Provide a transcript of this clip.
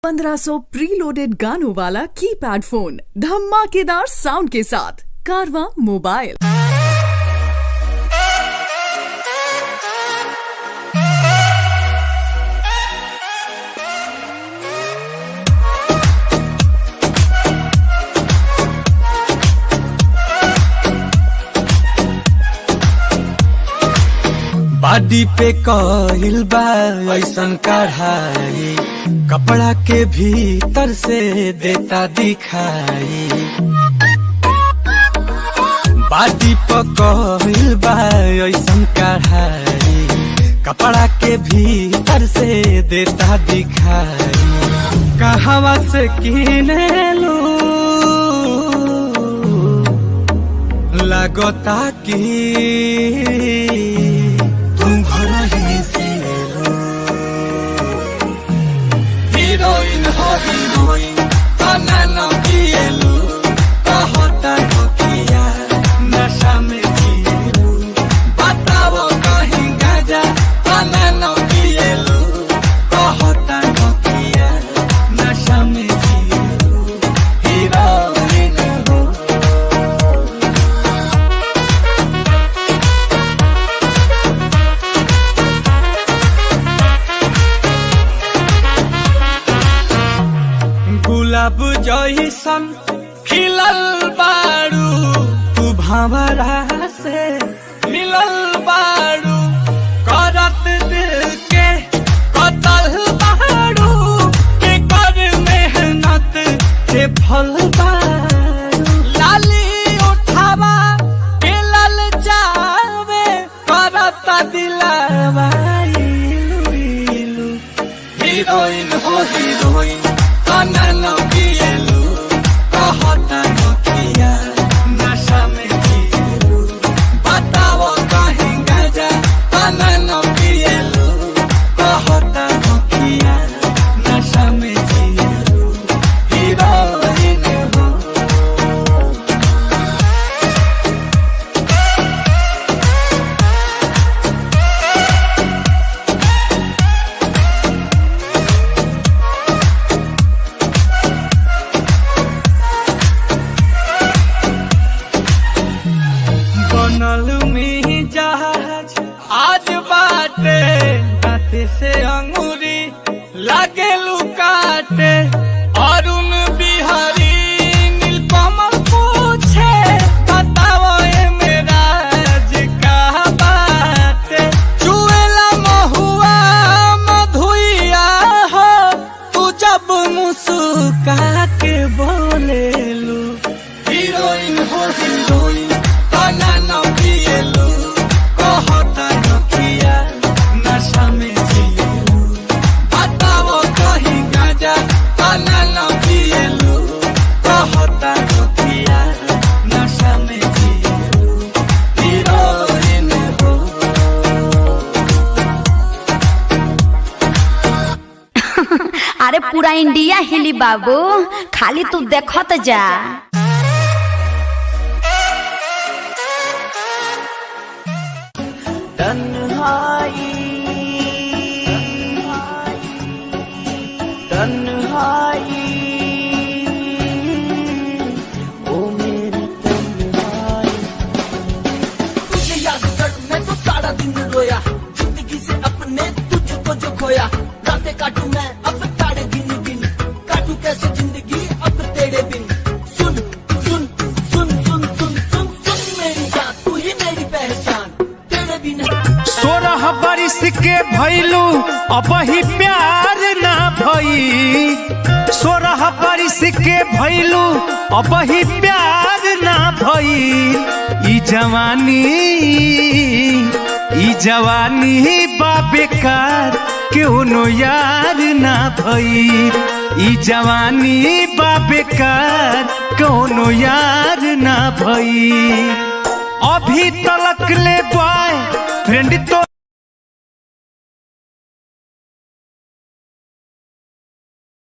1500 preloaded गानों वाला keypad phone धमाकेदार साउंड के साथ कारवा मोबाइल। बाडी पे कइल बा ऐसन कढ़ाई, कपड़ा के भीतर से देता दिखाई। बाडी पे कइल बा ऐसन कढ़ाई, कपड़ा के भीतर से देता दिखाई। कहवा से किने लू लगता की हीरोइन हो हीरोइन तना न किएलु कहता हो किया नशा में जिएलु। बताओ कहीं गाजा तना न किएलु कहता हो किया नशा में जिएलु। हीरोइन हो गुलाब जइसन खिलल बारू, तू भंवरा से मिलल बारू। करत दिल के कतल बारू, के कर मेहनत के फल बारू। लाली उठावा के लल जावे, करत दिलावा इलू इलू। हीरोइन हो हीरोइन तना किएलु कहता हो किया नशा में जिएलु। बताओ कहीं गाजा तना किएलु कहता हो किया नशा में जिएलु। हीरोइन हो बनल में जहाज आज बाटे, दाते से अंगूरी लागे लुकाटे। अरुण बिहारी नीलकमल पूछे, बताओ ये मेरा का बाटे। चुएला महुआ मधुइया हो, तू जब मुस्कुरा के बोलेलू। हीरोइन हो हीरोइन तना न किएलु कहता हो किया नशा में जिएलु। बताओ कहीं गाजा तना न किएलु कहता हो किया नशा में जिएलु। हीरोइन हो अरे पूरा इंडिया हिली बाबू, खाली तू देखत जा। तन्हाई तन्हाई ओ मेरी तन्हाई। तुझे याद कर मैं तो सारा दिन रोया, जिंदगी से अपने तुझको जो खोया। रातें काटूं मैं अब तारे गिन गिन, काटूं कैसे जिंदगी अब तेरे बिन। सुन सुन सुन सुन सुन सुन सुन मेरी जान, तू ही मेरी पहचान, तेरे बिन 16 बरिस के भइलू अबही प्यार ना भई। 16 बरिस के भइलू अबही प्यार ना भई। ई जवानी बा बेकार, केहू यार ना भई। ई जवानी बा बेकार, केहू यार ना भई। अभी तलक ले बॉय फ्रेंड तो